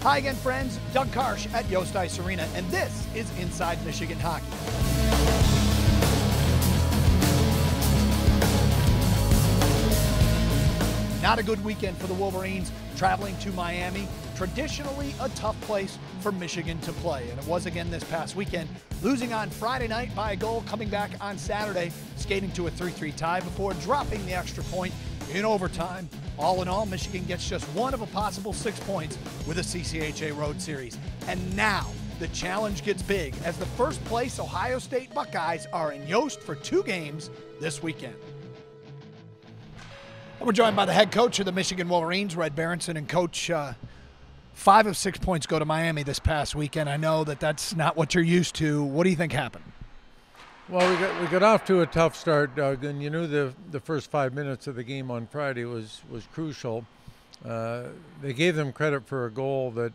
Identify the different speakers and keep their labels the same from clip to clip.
Speaker 1: Hi again, friends. Doug Karsh at Yost Ice Arena, and this is Inside Michigan Hockey. Not a good weekend for the Wolverines, traveling to Miami, traditionally a tough place for Michigan to play. And it was again this past weekend, losing on Friday night by a goal, coming back on Saturday, skating to a 3-3 tie before dropping the extra point in overtime. All in all, Michigan gets just one of a possible 6 points with a CCHA Road Series. And now the challenge gets big as the first place Ohio State Buckeyes are in Yost for 2 games this weekend. And we're joined by the head coach of the Michigan Wolverines, Red Berenson. And Coach, 5 of 6 points go to Miami this past weekend. I know that that's not what you're used to. What do you think happened?
Speaker 2: Well, we got off to a tough start, Doug, and you knew the first 5 minutes of the game on Friday was crucial. They gave them credit for a goal that,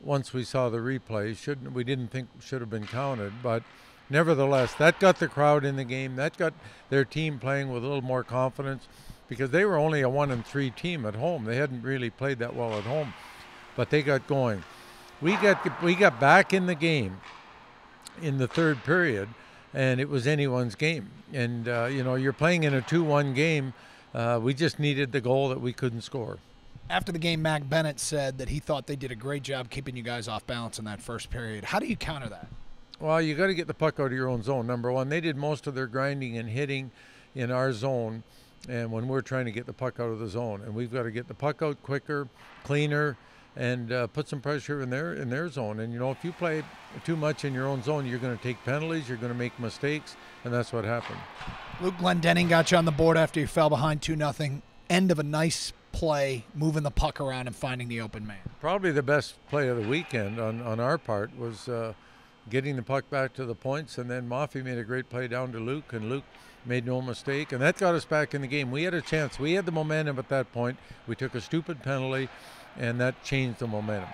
Speaker 2: once we saw the replay, we didn't think should have been counted, but nevertheless, that got the crowd in the game. That got their team playing with a little more confidence, because they were only a 1-3 team at home. They hadn't really played that well at home, but they got going. We got back in the game in the third period, and it was anyone's game. And you're playing in a 2-1 game. We just needed the goal that we couldn't score.
Speaker 1: After the game, Bennett said that he thought they did a great job keeping you guys off balance in that first period. How do you counter that?
Speaker 2: Well, you got to get the puck out of your own zone. Number one, they did most of their grinding and hitting in our zone, and when we're trying to get the puck out of the zone, and we've got to get the puck out quicker, cleaner, and put some pressure in their zone. And if you play too much in your own zone, you're going to take penalties, you're going to make mistakes, and that's what happened.
Speaker 1: Luke Glendening got you on the board after you fell behind 2-0. End of a nice play, moving the puck around and finding the open man.
Speaker 2: Probably the best play of the weekend on our part was getting the puck back to the points, and then Maffey made a great play down to Luke, and Luke made no mistake, and that got us back in the game. We had a chance. We had the momentum at that point. We took a stupid penalty, and that changed the momentum.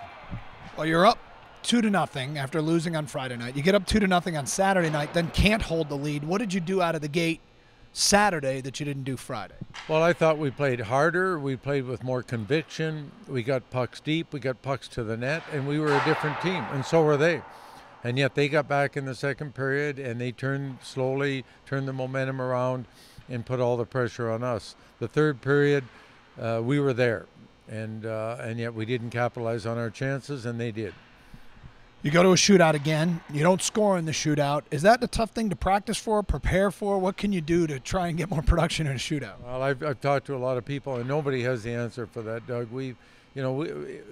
Speaker 1: Well, you're up 2-0 after losing on Friday night. You get up 2-0 on Saturday night, then can't hold the lead. What did you do out of the gate Saturday that you didn't do Friday?
Speaker 2: Well, I thought we played harder. We played with more conviction. We got pucks deep. We got pucks to the net, and we were a different team, and so were they. And yet they got back in the second period, and they turned the momentum around and put all the pressure on us. The third period, we were there, and yet we didn't capitalize on our chances, and they did.
Speaker 1: You go to a shootout again. You don't score in the shootout. Is that a tough thing to practice for, prepare for? What can you do to try and get more production in a shootout?
Speaker 2: Well, I've talked to a lot of people, and nobody has the answer for that, Doug.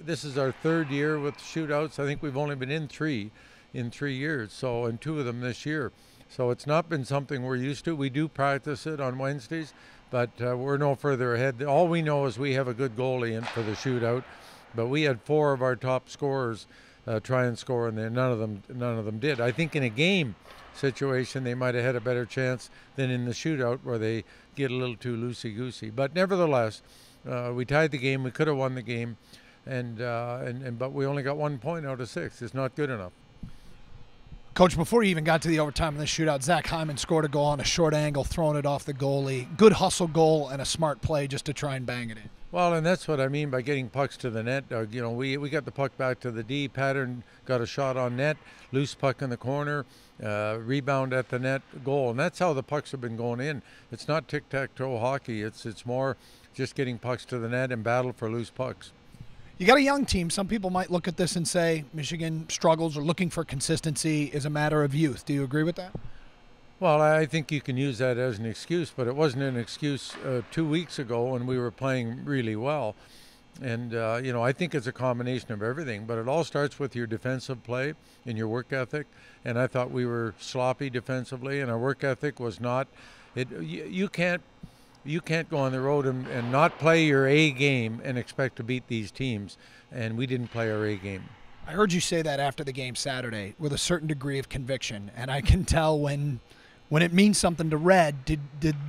Speaker 2: This is our third year with shootouts. I think we've only been in 3 years, and 2 of them this year. So it's not been something we're used to. We do practice it on Wednesdays, but we're no further ahead. All we know is we have a good goalie in for the shootout, but we had 4 of our top scorers try and score, and none of them did. I think in a game situation they might have had a better chance than in the shootout, where they get a little too loosey-goosey. But nevertheless, we tied the game. We could have won the game, but we only got 1 point out of 6. It's not good enough.
Speaker 1: Coach, before you even got to the overtime in the shootout, Zach Hyman scored a goal on a short angle, throwing it off the goalie. Good hustle goal and a smart play just to try and bang it in.
Speaker 2: Well, and that's what I mean by getting pucks to the net, Doug. We got the puck back to the D. Pattern got a shot on net, loose puck in the corner, rebound at the net, goal. And that's how the pucks have been going in. It's not tic-tac-toe hockey. It's more just getting pucks to the net and battle for loose pucks.
Speaker 1: You got a young team. Some people might look at this and say Michigan struggles or looking for consistency is a matter of youth. Do you agree with that?
Speaker 2: Well, I think you can use that as an excuse, but it wasn't an excuse 2 weeks ago when we were playing really well. And, I think it's a combination of everything, but it all starts with your defensive play and your work ethic. And I thought we were sloppy defensively, and our work ethic was not. You can't go on the road and not play your A game and expect to beat these teams, and we didn't play our A game.
Speaker 1: I heard you say that after the game Saturday with a certain degree of conviction, and I can tell when it means something to Red. Did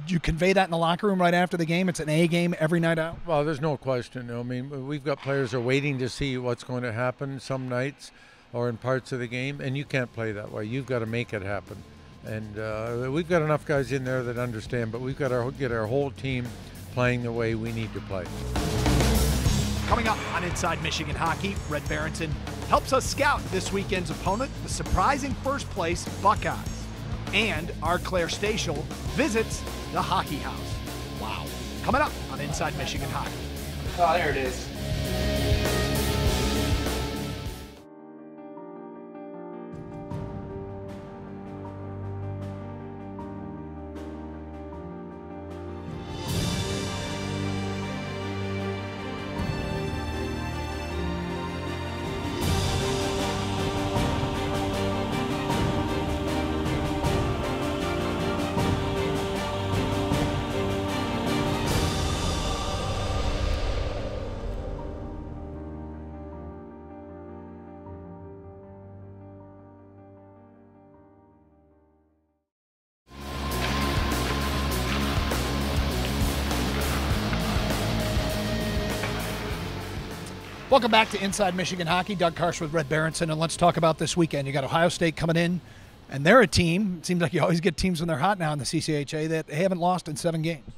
Speaker 1: you convey that in the locker room right after the game? It's an A game every night out?
Speaker 2: Well, there's no question. I mean, we've got players who are waiting to see what's going to happen some nights or in parts of the game, and you can't play that way. You've got to make it happen. And we've got enough guys in there that understand, but we've got to get our whole team playing the way we need to play.
Speaker 1: Coming up on Inside Michigan Hockey, Red Berenson helps us scout this weekend's opponent, the surprising first-place Buckeyes. And our Claire Stachel visits the Hockey House. Wow. Coming up on Inside Michigan Hockey.
Speaker 3: Oh, there it is.
Speaker 1: Welcome back to Inside Michigan Hockey. Doug Karsh with Red Berenson, and let's talk about this weekend. You got Ohio State coming in, and they're a team. It seems like you always get teams when they're hot now in the CCHA that haven't lost in 7 games.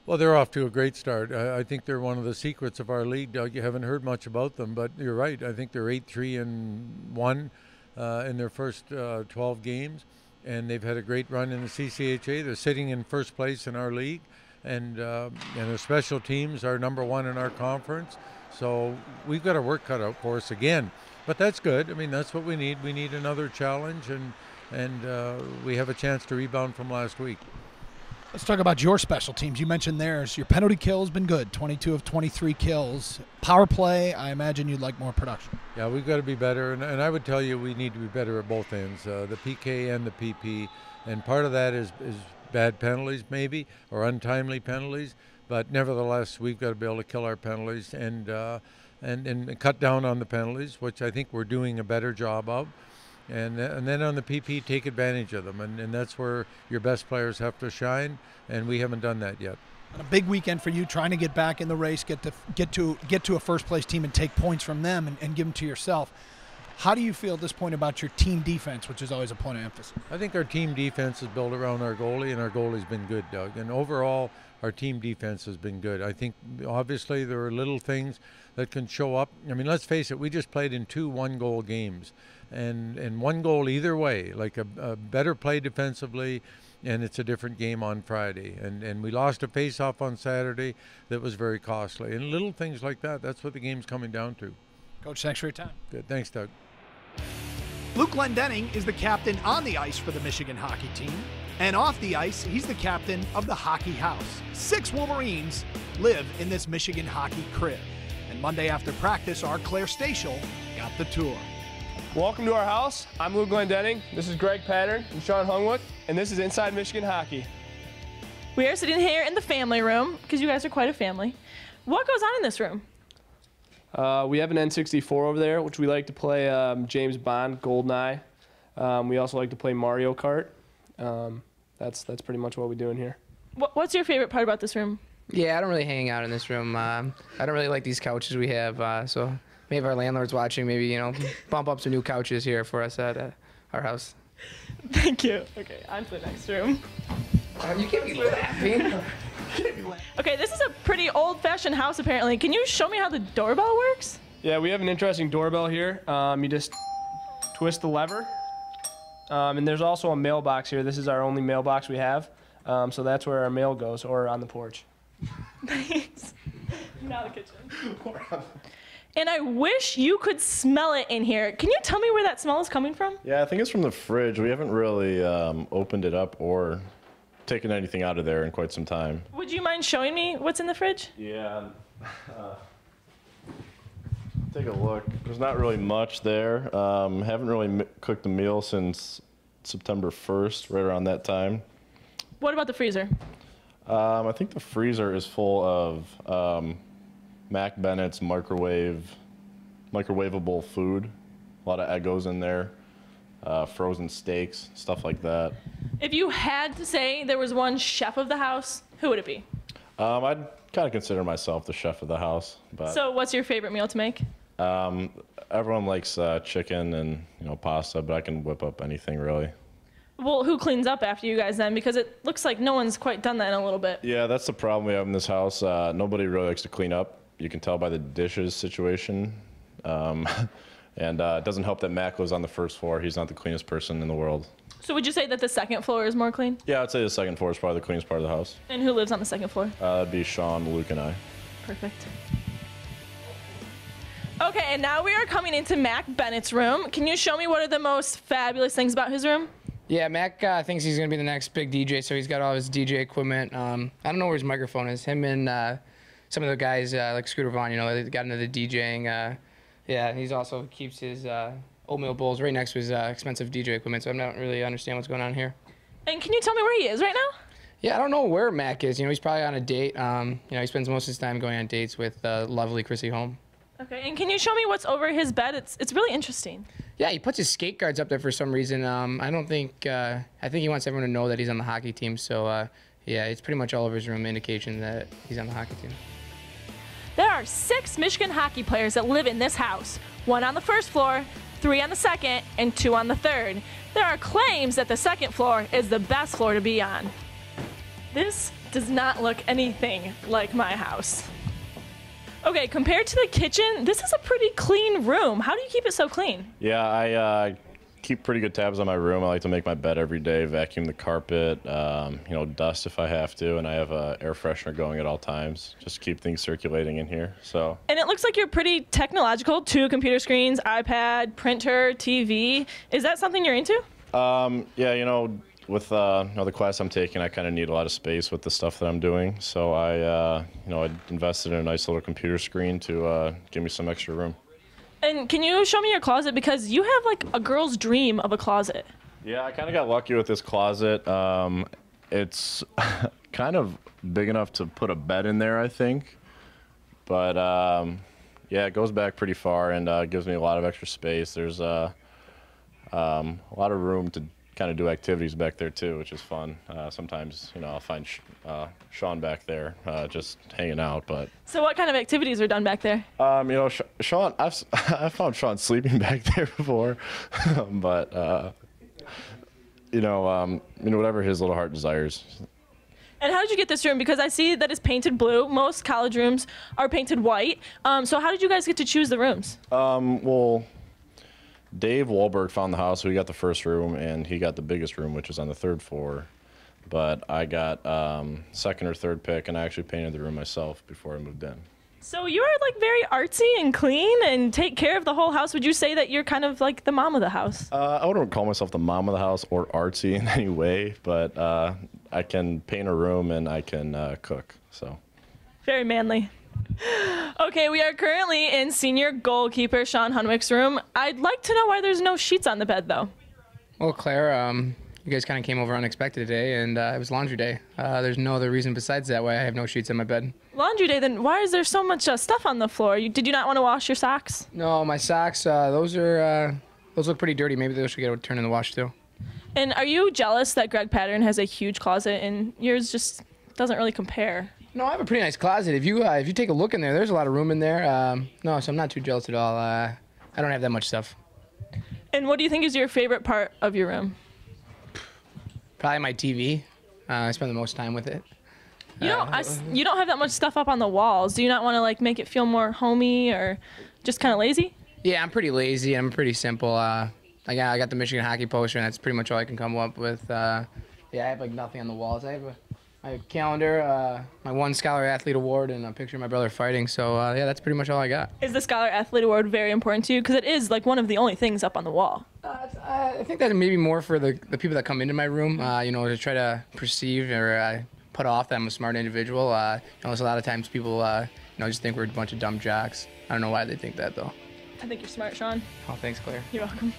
Speaker 2: Well, they're off to a great start. I think they're one of the secrets of our league, Doug. You haven't heard much about them, but you're right. I think they're 8-3-1 in their first 12 games, and they've had a great run in the CCHA. They're sitting in first place in our league, and their special teams are #1 in our conference. So we've got our work cut out for us again, but that's good. I mean, that's what we need. We need another challenge, and we have a chance to rebound from last week.
Speaker 1: Let's talk about your special teams. You mentioned theirs. Your penalty kill has been good, 22 of 23 kills. Power play, I imagine you'd like more production.
Speaker 2: Yeah, we've got to be better, and I would tell you we need to be better at both ends, the PK and the PP, and part of that is bad penalties maybe, or untimely penalties. But nevertheless, we've got to be able to kill our penalties and cut down on the penalties, which I think we're doing a better job of. And then on the PP, take advantage of them. And that's where your best players have to shine, and we haven't done that yet.
Speaker 1: And a big weekend for you, trying to get back in the race, get to a first-place team and take points from them and give them to yourself. How do you feel at this point about your team defense, which is always a point of emphasis?
Speaker 2: I think our team defense is built around our goalie, and our goalie's been good, Doug. And overall, our team defense has been good. I think obviously there are little things that can show up. I mean, let's face it, we just played in 2 one-goal games, and 1 goal either way, like a better play defensively, and it's a different game on Friday. And we lost a face-off on Saturday that was very costly. And little things like that, that's what the game's coming down to.
Speaker 1: Coach, thanks for your time.
Speaker 2: Good. Thanks, Doug.
Speaker 1: Luke Glendenning is the captain on the ice for the Michigan hockey team. And off the ice, he's the captain of the Hockey House. 6 Wolverines live in this Michigan hockey crib. And Monday after practice, our Claire Stachel got the tour.
Speaker 4: Welcome to our house. I'm Luke Glendenning. This is Greg Pattern and Sean Hungwick, and this is Inside Michigan Hockey.
Speaker 5: We are sitting here in the family room, because you guys are quite a family. What goes on in this room?
Speaker 4: We have an N64 over there, which we like to play James Bond, GoldenEye. We also like to play Mario Kart. That's pretty much what we do in here.
Speaker 5: What's your favorite part about this room?
Speaker 3: Yeah, I don't really hang out in this room. I don't really like these couches we have, so maybe our landlord's watching, maybe, bump up some new couches here for us at our house.
Speaker 5: Thank you. Okay, on to the next room.
Speaker 3: You can't be laughing.
Speaker 5: Okay, this is a pretty old-fashioned house, apparently. Can you show me how the doorbell works?
Speaker 4: Yeah, we have an interesting doorbell here. You just twist the lever. And there's also a mailbox here. This is our only mailbox we have. So that's where our mail goes, or on the porch.
Speaker 5: Thanks. Now the kitchen. And I wish you could smell it in here. Can you tell me where that smell is coming from?
Speaker 6: Yeah, I think it's from the fridge. We haven't really opened it up or taken anything out of there in quite some time.
Speaker 5: Would you mind showing me what's in the fridge?
Speaker 6: Yeah. Take a look. There's not really much there. Haven't really cooked a meal since September 1st, right around that time.
Speaker 5: What about the freezer?
Speaker 6: I think the freezer is full of Mac Bennett's microwavable food. A lot of Eggos in there, frozen steaks, stuff like that.
Speaker 5: If you had to say there was one chef of the house, who would it be?
Speaker 6: I'd kind of consider myself the chef of the house. But
Speaker 5: So what's your favorite meal to make?
Speaker 6: everyone likes chicken and pasta, but I can whip up anything really.
Speaker 5: Well, who cleans up after you guys then? Because it looks like no one's quite done that in a little bit.
Speaker 6: Yeah, that's the problem we have in this house. Nobody really likes to clean up. you can tell by the dishes situation. And it doesn't help that Mac lives on the first floor. He's not the cleanest person in the world.
Speaker 5: So would you say that the second floor is more clean?
Speaker 6: Yeah, I'd say the second floor is probably the cleanest part of the house.
Speaker 5: And who lives on the second floor?
Speaker 6: That'd be Sean, Luke, and I.
Speaker 5: Perfect. Okay, and now we are coming into Mac Bennett's room. Can you show me what are the most fabulous things about his room?
Speaker 3: Yeah, Mac thinks he's going to be the next big DJ, so he's got all his DJ equipment. I don't know where his microphone is. Him and some of the guys, like Scooter Vaughn, they got into the DJing. Yeah, he's also keeps his oatmeal bowls right next to his expensive DJ equipment, so I don't really understand what's going on here.
Speaker 5: And can you tell me where he is right now?
Speaker 3: Yeah, I don't know where Mac is. He's probably on a date. He spends most of his time going on dates with lovely Chrissy Holm.
Speaker 5: Okay, and can you show me what's over his bed? It's really interesting.
Speaker 3: Yeah, he puts his skate guards up there for some reason. I think he wants everyone to know that he's on the hockey team. So yeah, it's pretty much all over his room indication that he's on the hockey team.
Speaker 5: There are 6 Michigan hockey players that live in this house. 1 on the first floor, 3 on the second, and 2 on the third. There are claims that the second floor is the best floor to be on. This does not look anything like my house. Okay, compared to the kitchen, this is a pretty clean room. How do you keep it so clean?
Speaker 6: Yeah, I keep pretty good tabs on my room. I like to make my bed every day, vacuum the carpet, dust if I have to, and I have an air freshener going at all times. Just keep things circulating in here. So. And
Speaker 5: it looks like you're pretty technological. 2 computer screens, iPad, printer, TV. Is that something you're into?
Speaker 6: Yeah, with the class I'm taking, I kind of need a lot of space with the stuff that I'm doing. So I invested in a nice little computer screen to give me some extra room.
Speaker 5: And can you show me your closet? Because you have like a girl's dream of a closet.
Speaker 6: Yeah, I kind of got lucky with this closet. It's kind of big enough to put a bed in there, I think. But yeah, it goes back pretty far and gives me a lot of extra space. There's a lot of room to kind of do activities back there too, which is fun. Sometimes, I'll find Sean back there just hanging out. But
Speaker 5: so, what kind of activities are done back there?
Speaker 6: Sean, I've found Sean sleeping back there before, but whatever his little heart desires.
Speaker 5: And how did you get this room? Because I see that it's painted blue. Most college rooms are painted white. So how did you guys get to choose the rooms?
Speaker 6: Well, Dave Wahlberg found the house, so he got the first room, and he got the biggest room, which is on the 3rd floor. But I got second or third pick, and I actually painted the room myself before I moved in.
Speaker 5: So you're like very artsy and clean and take care of the whole house. Would you say that you're kind of like the mom of the house?
Speaker 6: I wouldn't call myself the mom of the house or artsy in any way, but I can paint a room and I can cook. So
Speaker 5: very manly. Okay, we are currently in senior goalkeeper Sean Hunwick's room. I'd like to know why there's no sheets on the bed, though.
Speaker 3: Well, Claire, you guys kind of came over unexpected today, and it was laundry day. There's no other reason besides that why I have no sheets on my bed.
Speaker 5: Laundry day? Then why is there so much stuff on the floor? Did you not want to wash your socks?
Speaker 3: No, my socks, those look pretty dirty. Maybe those should get a turn in the wash, too.
Speaker 5: And are you jealous that Greg Pattern has a huge closet and yours just doesn't really compare?
Speaker 3: No, I have a pretty nice closet. If you take a look in there, there's a lot of room in there. No, so I'm not too jealous at all. I don't have that much stuff.
Speaker 5: And what do you think is your favorite part of your room?
Speaker 3: Probably my TV. I spend the most time with it.
Speaker 5: You don't have that much stuff up on the walls. Do you not want to like make it feel more homey or just kind of lazy?
Speaker 3: Yeah, I'm pretty lazy. I'm pretty simple. I got the Michigan hockey poster, and that's pretty much all I can come up with. Yeah, I have like nothing on the walls. I have my calendar, my 1 Scholar Athlete Award, and a picture of my brother fighting. So, yeah, that's pretty much all I got.
Speaker 5: Is the Scholar Athlete Award very important to you? Because it is, like, one of the only things up on the wall.
Speaker 3: I think that maybe more for the people that come into my room, to try to perceive or put off that I'm a smart individual. There's a lot of times people, just think we're a bunch of dumb jocks. I don't know why they think that, though.
Speaker 5: I think you're smart, Sean.
Speaker 3: Oh, thanks, Claire.
Speaker 5: You're welcome.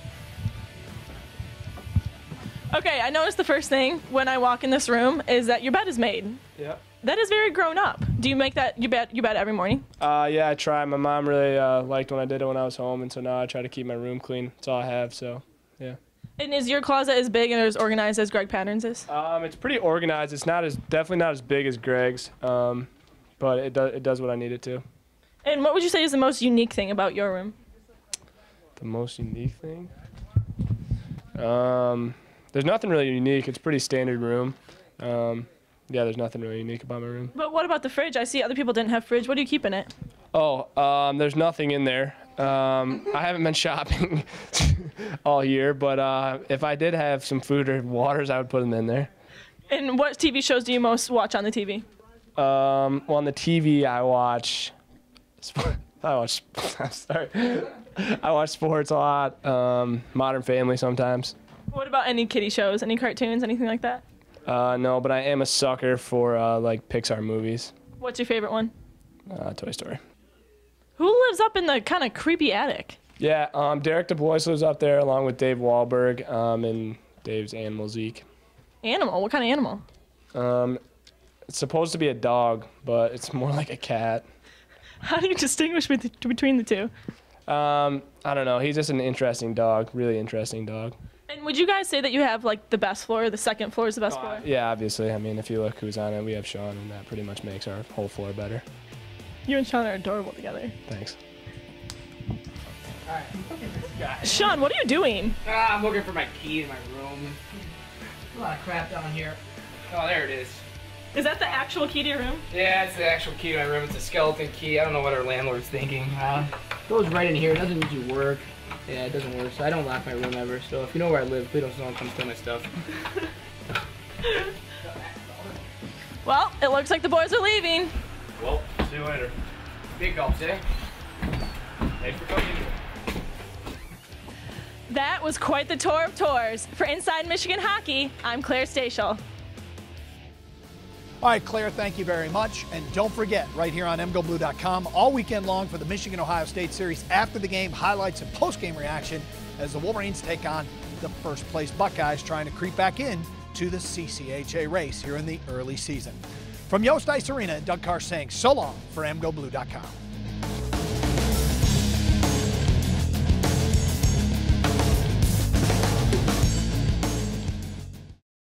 Speaker 5: Okay, I noticed the first thing when I walk in this room is that your bed is made.
Speaker 4: Yeah.
Speaker 5: That is very grown up. Do you make that your bed every morning?
Speaker 4: Yeah, I try. My mom really liked when I did it when I was home, and so now I try to keep my room clean. That's all I have, so yeah.
Speaker 5: And is your closet as big and as organized as Greg Pattern's is?
Speaker 4: It's pretty organized. It's definitely not as big as Greg's, but it does what I need it to.
Speaker 5: And what would you say is the most unique thing about your room?
Speaker 4: The most unique thing? There's nothing really unique. It's a pretty standard room. Yeah, there's nothing really unique about my room.
Speaker 5: But what about the fridge? I see other people didn't have fridge. What do you keep in it?
Speaker 4: There's nothing in there. I haven't been shopping all year, but if I did have some food or waters, I would put them in there.
Speaker 5: And what TV shows do you most watch on the TV?
Speaker 4: Well, on the TV, I watch sports a lot. Modern Family sometimes.
Speaker 5: What about any kiddie shows? Any cartoons? Anything like that?
Speaker 4: No, but I am a sucker for like Pixar movies.
Speaker 5: What's your favorite one?
Speaker 4: Toy Story.
Speaker 5: Who lives up in the kind of creepy attic?
Speaker 4: Yeah, Derek DuBois lives up there along with Dave Wahlberg and Dave's animal Zeke.
Speaker 5: Animal? What kind of animal?
Speaker 4: It's supposed to be a dog, but it's more like a cat.
Speaker 5: How do you distinguish between the two?
Speaker 4: I don't know. He's just an interesting dog, really interesting dog.
Speaker 5: And would you guys say that you have like the best floor, or the second floor is the best floor?
Speaker 4: Yeah, obviously. I mean, if you look who's on it, we have Sean, and that pretty much makes our whole floor better.
Speaker 5: You and Sean are adorable together.
Speaker 4: Thanks.
Speaker 3: All right, look at this guy.
Speaker 5: Sean, what are you doing?
Speaker 3: I'm looking for my key in my room. A lot of crap down here. Oh, there it is.
Speaker 5: Is that the actual key to your room?
Speaker 3: Yeah, it's the actual key to my room. It's a skeleton key. I don't know what our landlord's thinking. Goes right in here. It doesn't usually work. Yeah, it doesn't work. So I don't lock my room ever. So if you know where I live, please don't come steal my stuff.
Speaker 5: Well, it looks like the boys are leaving.
Speaker 6: Well, see you later.
Speaker 3: Big gulps, eh?
Speaker 6: Thanks for coming.
Speaker 5: That was quite the tour of tours. For Inside Michigan Hockey, I'm Claire Stachel.
Speaker 1: All right, Claire, thank you very much. And don't forget, right here on mgoblue.com, all weekend long for the Michigan-Ohio State series, after the game, highlights and post-game reaction as the Wolverines take on the first-place Buckeyes, trying to creep back in to the CCHA race here in the early season. From Yost Ice Arena, Doug Carr saying so long for mgoblue.com.